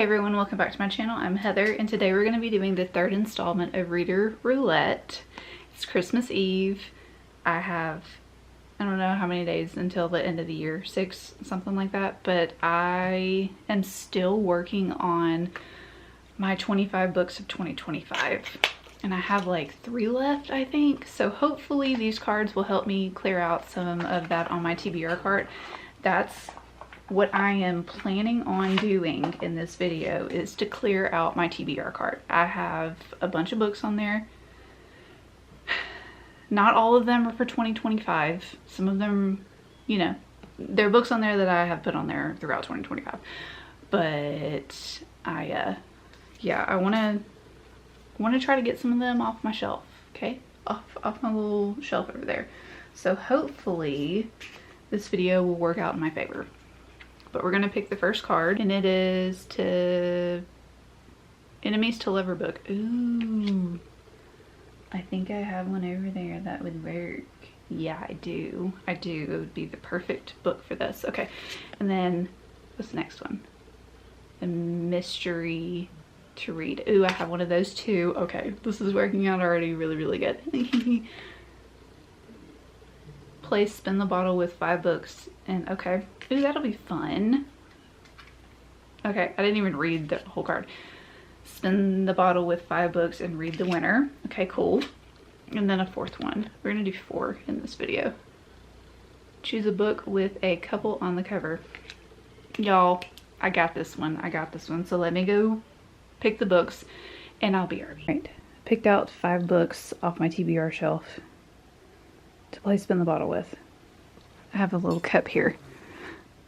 Hey everyone, welcome back to my channel. I'm Heather, and today we're going to be doing the third installment of Reader Roulette. It's Christmas Eve. I don't know how many days until the end of the year, 6, something like that, but I am still working on my 25 books of 2025, and I have like 3 left, I think. So hopefully these cards will help me clear out some of that on my TBR cart. That's what I am planning on doing in this video, is to clear out my TBR cart. I have a bunch of books on there. Not all of them are for 2025. Some of them, you know, there are books on there that I have put on there throughout 2025. But I want to try to get some of them off my shelf, okay? Off my little shelf over there. So hopefully this video will work out in my favor. But we're going to pick the first card, and it is to Enemies to Lover book. Ooh, I think I have one over there that would work. Yeah, I do. It would be the perfect book for this. Okay, and then what's the next one? The Mystery to Read. Ooh, I have one of those too. Okay, this is working out already really good. Place Spin the Bottle with 5 books, and okay. Ooh, that'll be fun. Okay, I didn't even read the whole card. Spin the bottle with 5 books and read the winner. Okay, cool. And then a 4th one. We're gonna do 4 in this video. Choose a book with a couple on the cover. Y'all, I got this one. So let me go pick the books and I'll be ready. Right, picked out 5 books off my TBR shelf to play Spin the Bottle with. I have a little cup here,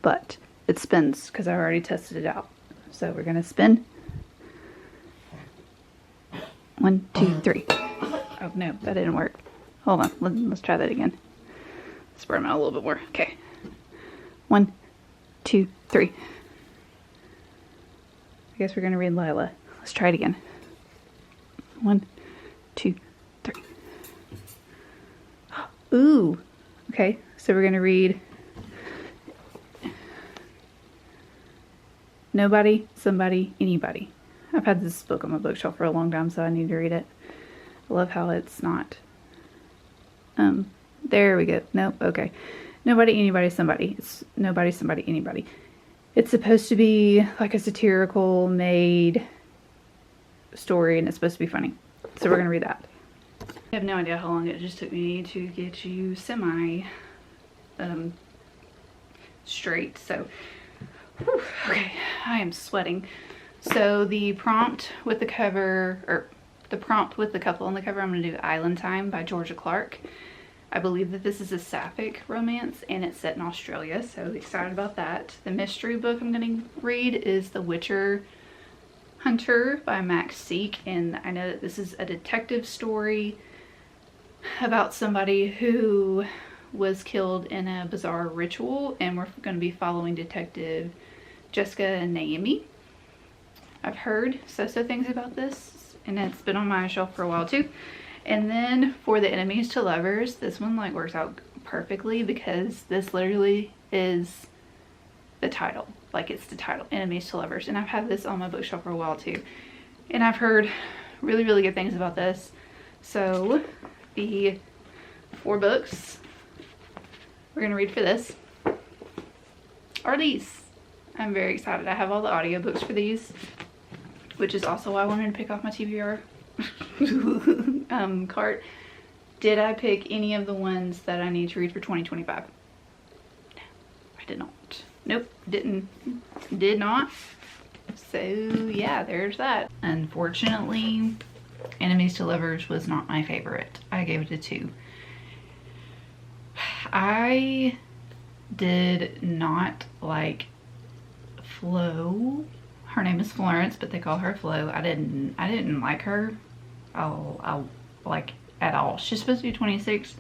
but it spins because I already tested it out. So we're gonna spin. 1, 2, 3. Oh no, that didn't work. Hold on, let's try that again. Spread them out a little bit more. Okay. 1, 2, 3. I guess we're gonna read Lila. Let's try it again. 1, 2, 3. Ooh. Okay, so we're gonna read Nobody, Somebody, Anybody. I've had this book on my bookshelf for a long time, so I need to read it. I love how it's not. There we go. Nope, okay. Nobody, Anybody, Somebody. It's Nobody, Somebody, Anybody. It's supposed to be like a satirical made story, and it's supposed to be funny. So we're gonna read that. I have no idea how long it just took me to get you semi straight. So whew, okay, I am sweating. So the prompt with the cover, or the prompt with the couple on the cover, I'm going to do Island Time by Georgia Clark. I believe that this is a sapphic romance, and it's set in Australia, so excited about that. The mystery book I'm going to read is The Witcher Hunter by Max Seek, and I know that this is a detective story about somebody who was killed in a bizarre ritual, and we're going to be following Detective Jessica and Naomi. I've heard so things about this, and it's been on my shelf for a while too. And then for the Enemies to Lovers, this one like works out perfectly because this literally is the title. Like, it's the title, Enemies to Lovers, and I've had this on my bookshelf for a while too, and I've heard really good things about this. So the 4 books we're gonna read for this are these. I'm very excited. I have all the audiobooks for these, which is also why I wanted to pick off my TBR cart. Did I pick any of the ones that I need to read for 2025? No, I did not. Nope, did not. So yeah, there's that. Unfortunately, Enemies to Lovers was not my favorite. I gave it a 2. I did not like Flo. Her name is Florence, but they call her Flo. I didn't like her. I'll like at all. She's supposed to be 26,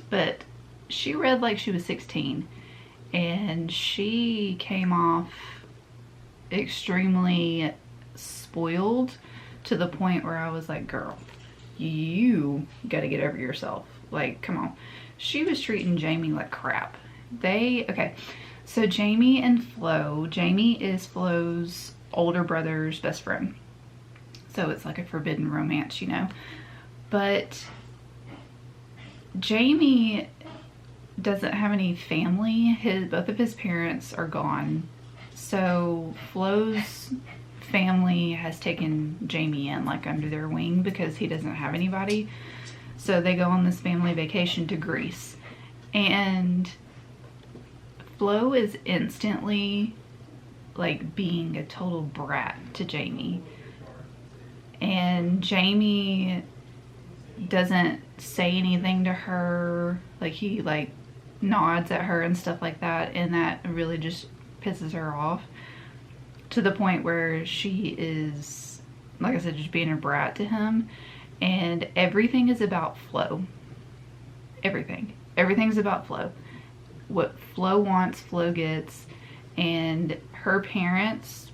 but she read like she was 16, and she came off extremely spoiled to the point where I was like, girl, you gotta get over yourself. Like, come on. She was treating Jamie like crap. Okay, so Jamie and Flo. Jamie is Flo's older brother's best friend. So it's like a forbidden romance, you know. But Jamie doesn't have any family. Both of his parents are gone. So Flo's family has taken Jamie in like under their wing because he doesn't have anybody. So they go on this family vacation to Greece. And Flo is instantly like being a total brat to Jamie. And Jamie doesn't say anything to her. Like he like nods at her and stuff like that, and that really just pisses her off to the point where she is, like I said, just being a brat to him. And everything is about Flo. Everything's about Flo. What Flo wants, Flo gets. And her parents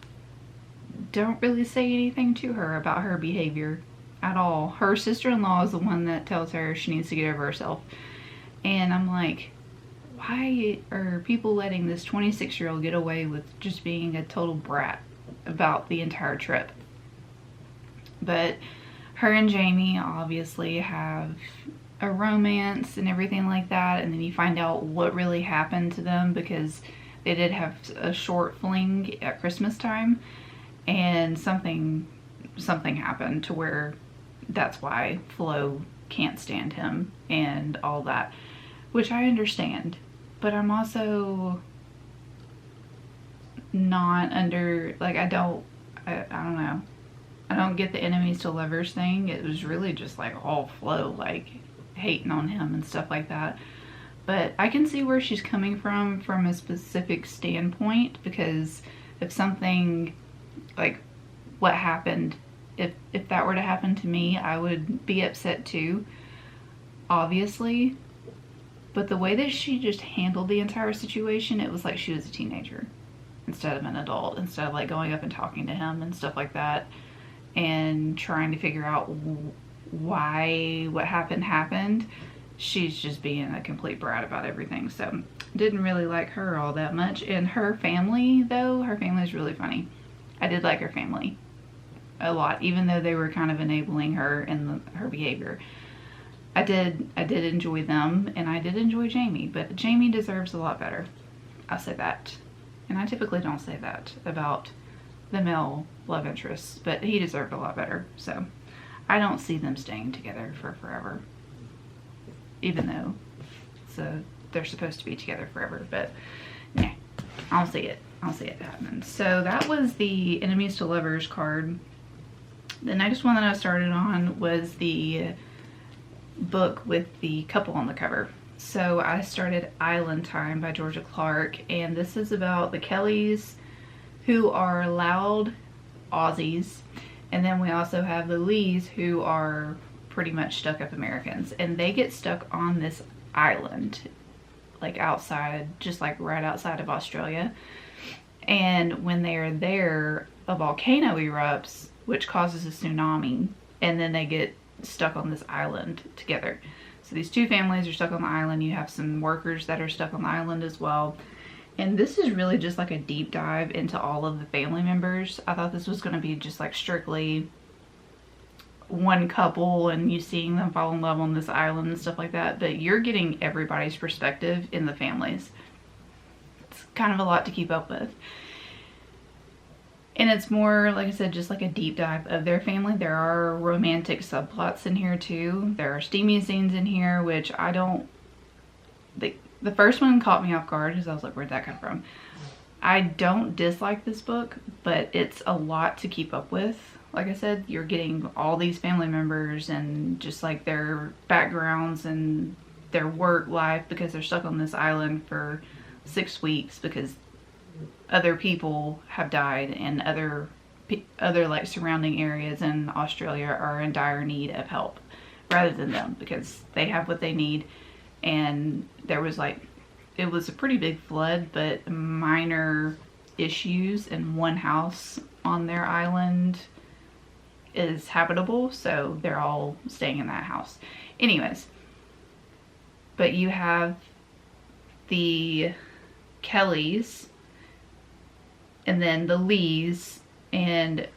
don't really say anything to her about her behavior at all. Her sister-in-law is the one that tells her she needs to get over herself. And I'm like, why are people letting this 26-year-old get away with just being a total brat about the entire trip? But her and Jamie obviously have a romance and everything like that, and then you find out what really happened to them because they did have a short fling at Christmas time, and something happened to where that's why Flo can't stand him and all that, which I understand. But I'm also not under, like, I don't know. I don't get the enemies to lovers thing. It was really just like all Flo, like hating on him and stuff like that. But I can see where she's coming from a specific standpoint, because if something like what happened, if that were to happen to me, I would be upset too, obviously. But the way that she just handled the entire situation, it was like she was a teenager instead of an adult, instead of like going up and talking to him and stuff like that and trying to figure out why what happened. She's just being a complete brat about everything. So didn't really like her all that much. And her family, though, her family is really funny. I did like her family a lot, even though they were kind of enabling her in her behavior. I did enjoy them, and I did enjoy Jamie, but Jamie deserves a lot better. I'll say that. And I typically don't say that about the male love interests, but he deserved a lot better. So I don't see them staying together for forever, even though they're supposed to be together forever. But yeah, I'll see it happening. So that was the enemies to lovers card. The next one that I started on was the book with the couple on the cover. So I started Island Time by Georgia Clark, and this is about the Kellys, who are loud Aussies, and then we also have the Lees, who are pretty much stuck up Americans, and they get stuck on this island, like outside, just like right outside of Australia. And when they are there, a volcano erupts, which causes a tsunami, and then they get stuck on this island together. So these two families are stuck on the island. You have some workers that are stuck on the island as well. And this is really just like a deep dive into all of the family members. I thought this was going to be just like strictly one couple and you seeing them fall in love on this island and stuff like that, but you're getting everybody's perspective in the families. It's kind of a lot to keep up with. And it's more, like I said, just like a deep dive of their family. There are romantic subplots in here too. There are steamy scenes in here, which I don't... The first one caught me off guard because I was like, where'd that come from? I don't dislike this book, but it's a lot to keep up with. Like I said, you're getting all these family members and just like their backgrounds and their work life, because they're stuck on this island for 6 weeks because other people have died and other like surrounding areas in Australia are in dire need of help rather than them, because they have what they need. And there was like, it was a pretty big flood, but minor issues, and one house on their island is habitable, so they're all staying in that house. Anyways, but you have the Kellys, and then the Lees, and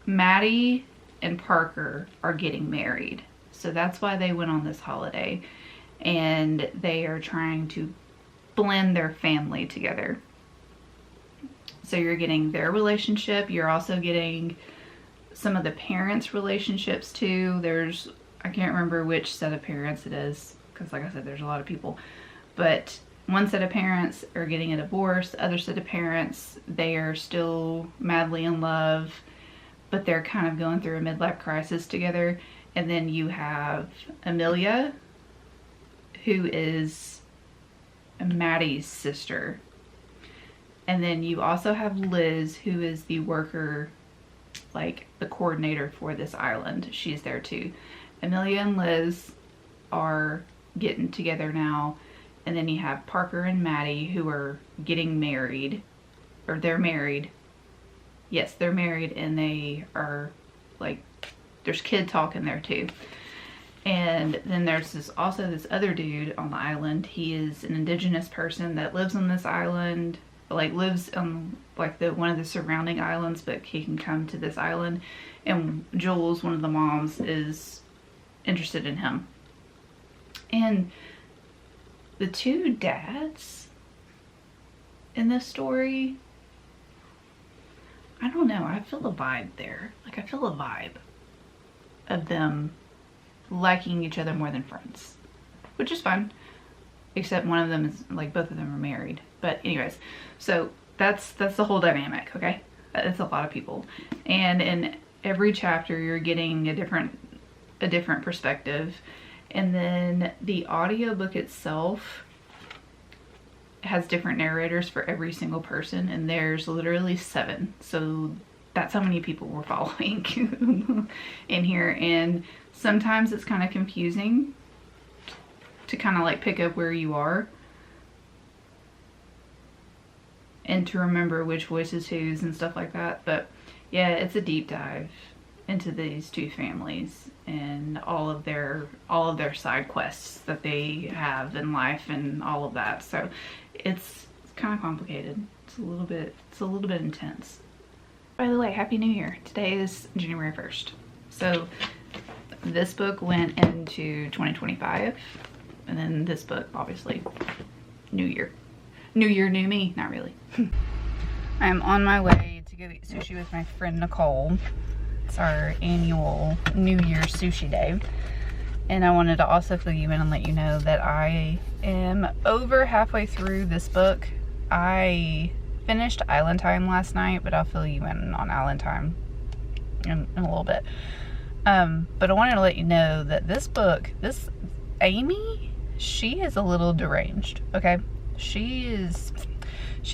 Maddie and Parker are getting married. So that's why they went on this holiday, and they are trying to blend their family together. So you're getting their relationship. You're also getting some of the parents' relationships too. I can't remember which set of parents it is, because like I said, there's a lot of people. But one set of parents are getting a divorce. The other set of parents, they are still madly in love, but they're kind of going through a midlife crisis together. And then you have Amelia, who is Maddie's sister. And then you also have Liz, who is the worker, like the coordinator for this island. She's there too. Amelia and Liz are getting together now. And then you have Parker and Maddie, who are getting married. Or they're married. Yes, they're married, and they are like, there's kid talk in there too. And then there's also this other dude on the island. He is an indigenous person that lives on this island, like lives on like one of the surrounding islands, but he can come to this island. And Jules, one of the moms, is interested in him. And the two dads in this story, I don't know, I feel a vibe there. Like, I feel a vibe of them liking each other more than friends, which is fine, except one of them is, like, both of them are married. But anyways, so that's the whole dynamic, okay? It's a lot of people. And in every chapter, you're getting a different perspective. And then the audiobook itself has different narrators for every single person, and there's literally 7. So that's how many people we're following in here. And sometimes it's kind of confusing to kind of like pick up where you are and to remember which voice is whose and stuff like that. But yeah, it's a deep dive into these two families and all of their side quests that they have in life and all of that. So it's kind of complicated. It's a little bit intense. By the way, Happy New Year. Today is January 1st. So this book went into 2025, and then this book, obviously, New Year. New Year, new me. Not really. I am on my way to go eat sushi with my friend Nicole. It's our annual New Year sushi day. And I wanted to also fill you in and let you know that I am over halfway through this book. I finished Island Time last night, but I'll fill you in on Island Time in a little bit. But I wanted to let you know that this book, Amy, she is a little deranged, okay? She's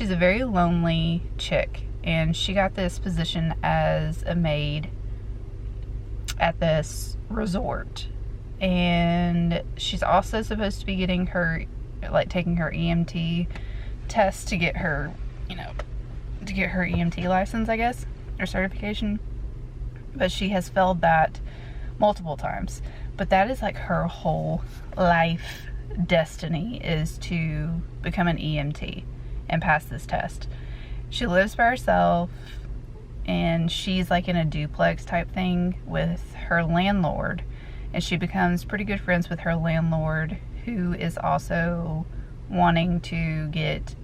a very lonely chick, and she got this position as a maid at this resort. And she's also supposed to be getting her, like, taking her EMT test to get her, to get her EMT license, I guess, or certification. But she has failed that multiple times. But that is like her whole life destiny, is to become an EMT and pass this test. She lives by herself, and she's like in a duplex type thing with her landlord, and she becomes pretty good friends with her landlord, who is also wanting to get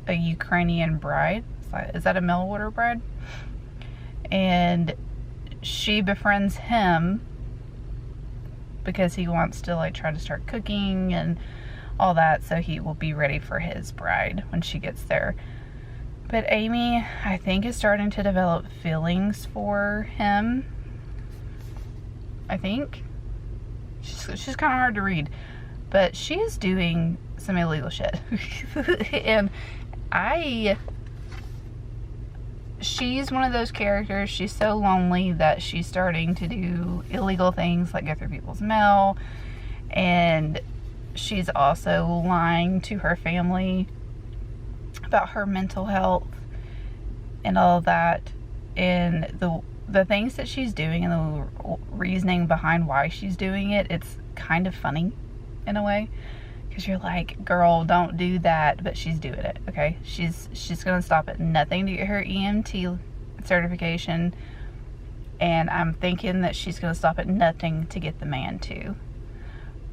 a Ukrainian bride. Is that a mail order bride? And she befriends him because he wants to like try to start cooking and all that, so he will be ready for his bride when she gets there. But Amy, I think, is starting to develop feelings for him. I think. She's kind of hard to read. But she is doing some illegal shit. And she's one of those characters, she's so lonely that she's starting to do illegal things like go through people's mail. And she's also lying to her family about her mental health and all of that. And the things that she's doing and the reasoning behind why she's doing it, it's kind of funny in a way, because you're like, girl, don't do that, but she's doing it. Okay, she's gonna stop at nothing to get her EMT certification, and I'm thinking that she's gonna stop at nothing to get the man too.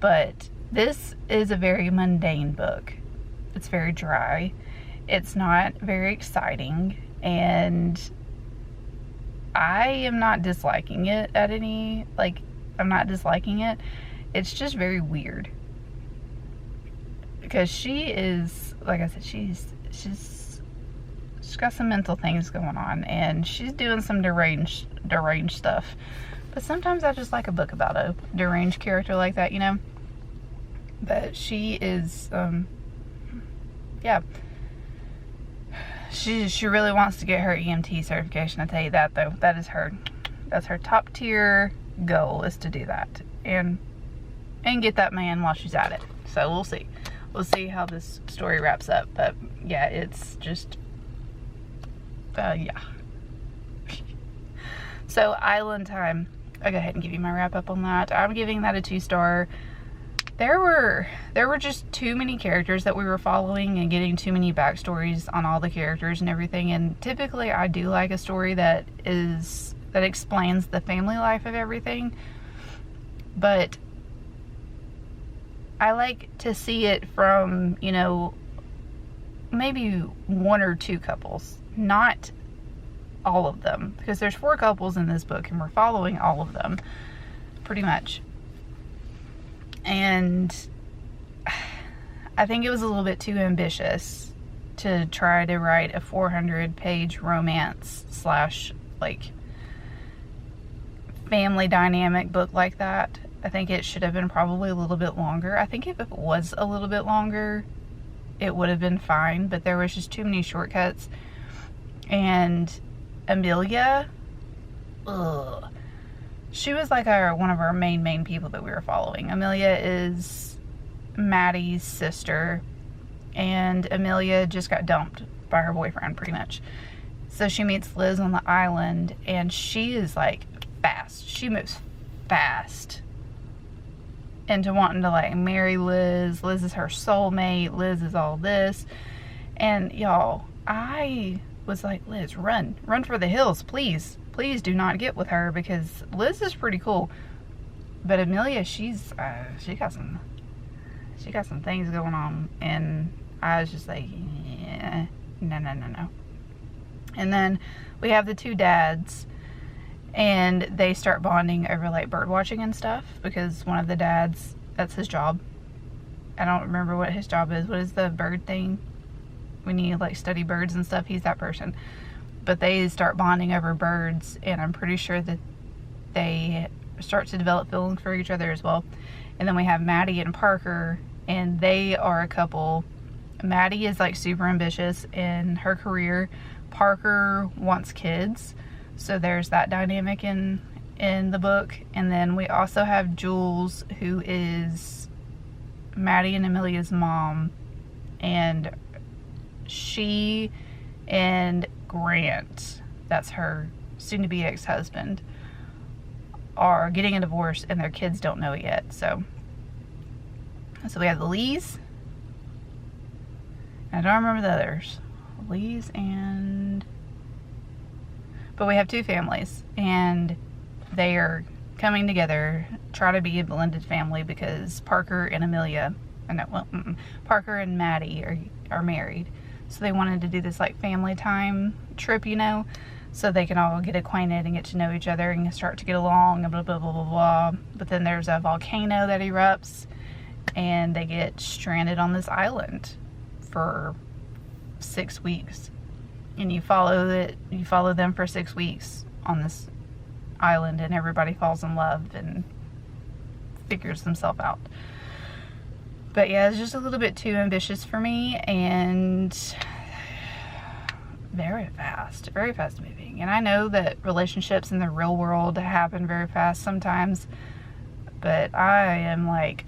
But this is a very mundane book. It's very dry. It's not very exciting, and I am not disliking it at any, like, I'm not disliking it. It's just very weird. Because she is, like I said, she's got some mental things going on, and she's doing some deranged stuff. But sometimes I just like a book about a deranged character like that, you know? But she is, yeah. She really wants to get her EMT certification. I tell you that, though. That's her top tier goal, is to do that and get that man while she's at it. So we'll see. We'll see how this story wraps up. But yeah, it's just yeah. So Island Time. I'll go ahead and give you my wrap up on that. I'm giving that a 2-star. There were just too many characters that we were following and getting too many backstories on all the characters and everything. And typically I do like a story that explains the family life of everything. But I like to see it from, you know, maybe 1 or 2 couples, not all of them, because there's 4 couples in this book and we're following all of them pretty much. And I think it was a little bit too ambitious to try to write a 400-page romance / like family dynamic book like that. I think it should have been probably a little bit longer. I think if it was a little bit longer, it would have been fine, but there was just too many shortcuts. And Amelia, ugh. She was like one of our main people that we were following. Amelia is Maddie's sister, and Amelia just got dumped by her boyfriend, pretty much. So she meets Liz on the island, and she is like fast. She moves fast into wanting to like marry Liz. Liz is her soulmate. Liz is all this. And y'all, I was like, Liz, run for the hills, please. Please do not get with her, because Liz is pretty cool. But Amelia, she got some things going on, and I was just like, yeah, no. And then we have the 2 dads, and they start bonding over like bird watching and stuff, because one of the dads, that's his job. I don't remember what his job is. What is the bird thing? When you like study birds and stuff, he's that person. But they start bonding over birds, and I'm pretty sure that they start to develop feelings for each other as well. And then we have Maddie and Parker, and they are a couple. Maddie is like super ambitious in her career. Parker wants kids, so there's that dynamic in the book. And then we also have Jules, who is Maddie and Amelia's mom, and she and Grant, that's her soon-to-be ex-husband, are getting a divorce, and their kids don't know it yet. So we have the Lees, I don't remember the others. Lees but we have 2 families, and they are coming together, try to be a blended family, because Parker and Parker and Maddie are married. So they wanted to do this like family time trip, you know, so they can all get acquainted and get to know each other and start to get along and blah, blah, blah, blah, blah. But then there's a volcano that erupts, and they get stranded on this island for 6 weeks. And you follow them for 6 weeks on this island, and everybody falls in love and figures themselves out. But yeah, it's just a little bit too ambitious for me, and very fast moving. And I know that relationships in the real world happen very fast sometimes, but I am like,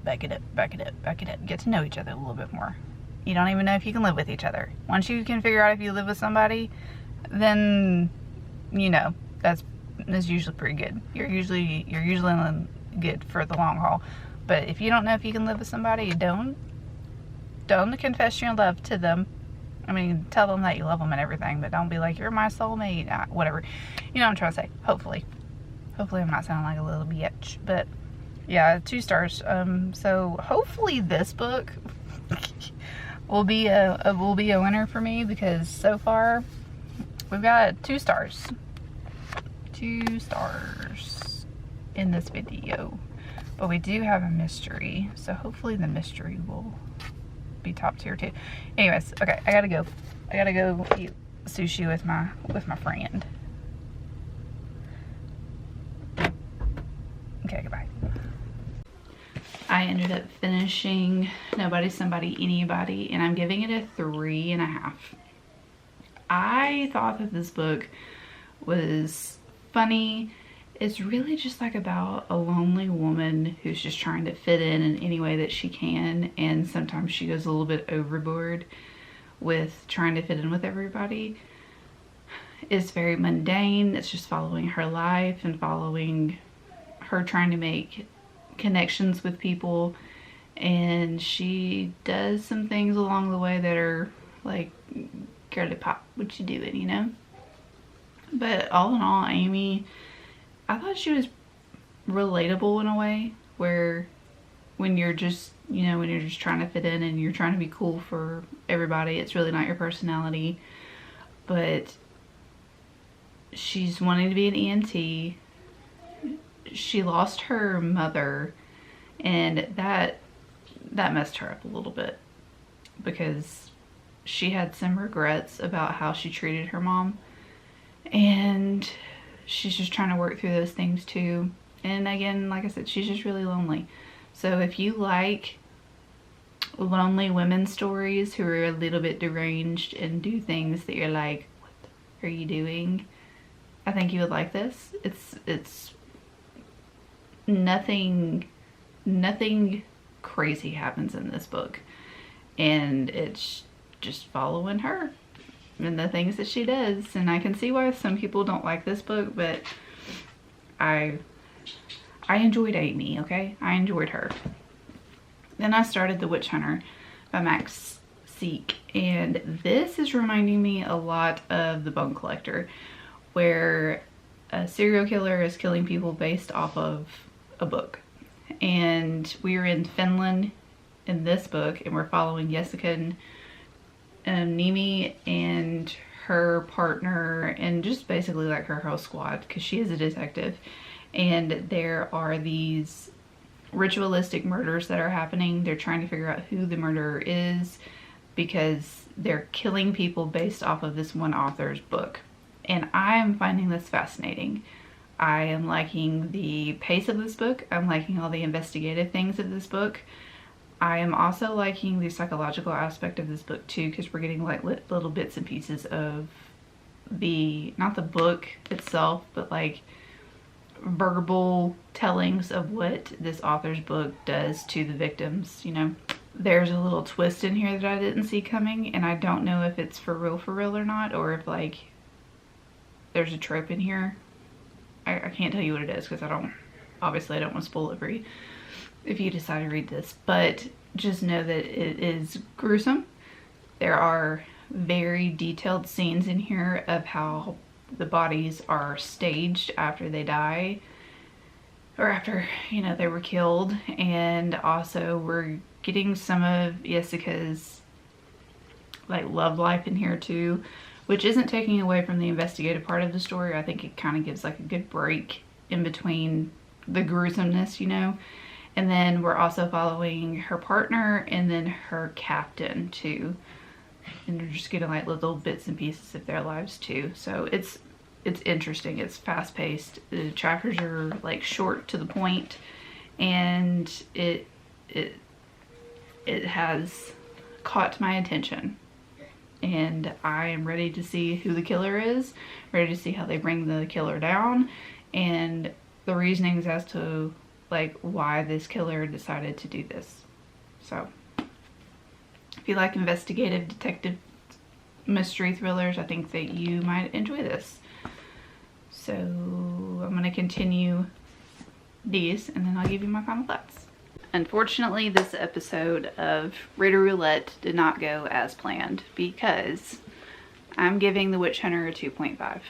back it up. Get to know each other a little bit more. You don't even know if you can live with each other. Once you can figure out if you live with somebody, then, you know, that's usually pretty good. You're usually good for the long haul. But if you don't know if you can live with somebody, don't confess your love to them. I mean, tell them that you love them and everything, but don't be like, you're my soulmate, whatever. You know what I'm trying to say. Hopefully I'm not sounding like a little bitch. But yeah, 2 stars. So hopefully this book will be a winner for me, because so far we've got 2 stars. 2 stars in this video. But we do have a mystery, so hopefully the mystery will be top tier too. Anyways, okay, I gotta go eat sushi with my friend. Okay, goodbye. I ended up finishing Nobody, Somebody, Anybody, and I'm giving it a 3.5. I thought that this book was funny. It's really just like about a lonely woman who's just trying to fit in any way that she can, and sometimes she goes a little bit overboard with trying to fit in with everybody. It's very mundane. It's just following her life and following her trying to make connections with people, and she does some things along the way that are like, girly pop, what you doing, you know? But all in all, Amy, I thought she was relatable in a way, where when you're just, you know, when you're just trying to fit in and you're trying to be cool for everybody, it's really not your personality. But she's wanting to be an ENT. She lost her mother, and that messed her up a little bit, because she had some regrets about how she treated her mom, and she's just trying to work through those things too. And again, like I said, she's just really lonely. So if you like lonely women stories who are a little bit deranged and do things that you're like, what are you doing? I think you would like this. It's nothing crazy happens in this book, and it's just following her and the things that she does. And I can see why some people don't like this book, but I enjoyed Amy, okay? I enjoyed her. Then I started The Witch Hunter by Max Seek, and this is reminding me a lot of The Bone Collector, where a serial killer is killing people based off of a book. And we're in Finland in this book, and we're following Jessica and Nimi and her partner, and just basically like her whole squad, because she is a detective. And there are these ritualistic murders that are happening. They're trying to figure out who the murderer is, because they're killing people based off of this one author's book. And I am finding this fascinating. I am liking the pace of this book. I'm liking all the investigative things of this book. I am also liking the psychological aspect of this book too, because we're getting like little bits and pieces of not the book itself, but like verbal tellings of what this author's book does to the victims, you know. There's a little twist in here that I didn't see coming, and I don't know if it's for real or not, or if like there's a trope in here. I can't tell you what it is, because obviously I don't want to spoil it for you if you decide to read this, but just know that it is gruesome. There are very detailed scenes in here of how the bodies are staged after they die, or after, you know, they were killed. And also we're getting some of Jessica's like love life in here too, which isn't taking away from the investigative part of the story. I think it kind of gives like a good break in between the gruesomeness, you know. And then we're also following her partner and then her captain too. And you're just getting like little bits and pieces of their lives too. So it's interesting. It's fast paced. The chapters are like short to the point, and it has caught my attention. And I am ready to see who the killer is, ready to see how they bring the killer down, and the reasonings as to like why this killer decided to do this. So if you like investigative detective mystery thrillers, I think that you might enjoy this. So I'm going to continue these, and then I'll give you my final thoughts. unfortunately, this episode of Reader Roulette did not go as planned because I'm giving The Witch Hunter a 2.5.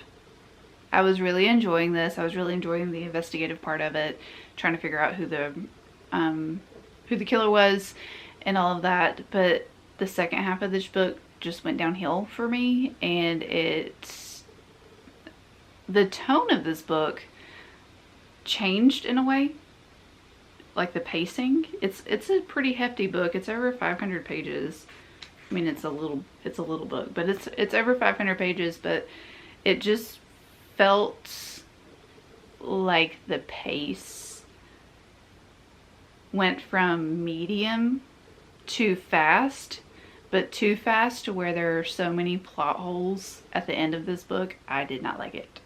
I was really enjoying this. I was really enjoying the investigative part of it, trying to figure out who the killer was and all of that. But the second half of this book just went downhill for me, and the tone of this book changed in a way. Like the pacing, it's a pretty hefty book. It's over 500 pages. I mean, it's a little book, but it's over 500 pages, but it just felt like the pace went from medium to fast, but too fast to where there are so many plot holes at the end of this book. I did not like it.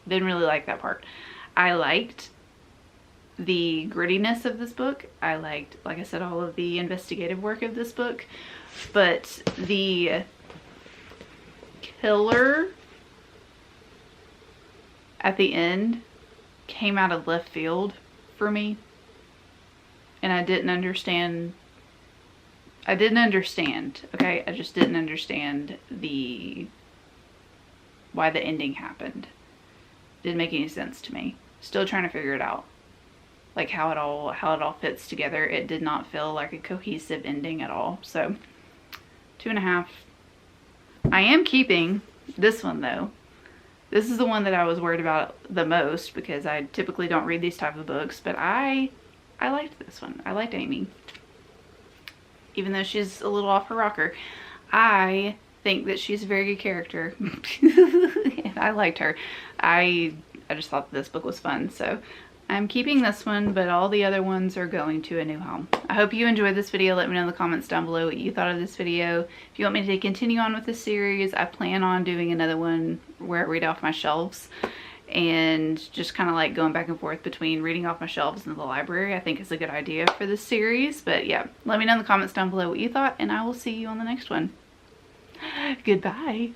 Didn't really like that part. I liked the grittiness of this book. I liked, like I said, all of the investigative work of this book, but the killer at the end came out of left field for me, and I didn't understand, okay? I just didn't understand why the ending happened. Didn't make any sense to me. Still trying to figure it out. Like how it all fits together. It did not feel like a cohesive ending at all. So 2.5. I am keeping this one though. This is the one that I was worried about the most because I typically don't read these type of books, but I liked this one. I liked Amy. Even though she's a little off her rocker, I think that she's a very good character. And I liked her. I just thought this book was fun, so I'm keeping this one, but all the other ones are going to a new home. I hope you enjoyed this video. Let me know in the comments down below what you thought of this video. If you want me to continue on with this series, I plan on doing another one where I read off my shelves and just kind of like going back and forth between reading off my shelves and the library. I think is a good idea for this series. But yeah, let me know in the comments down below what you thought, and I will see you on the next one. Goodbye.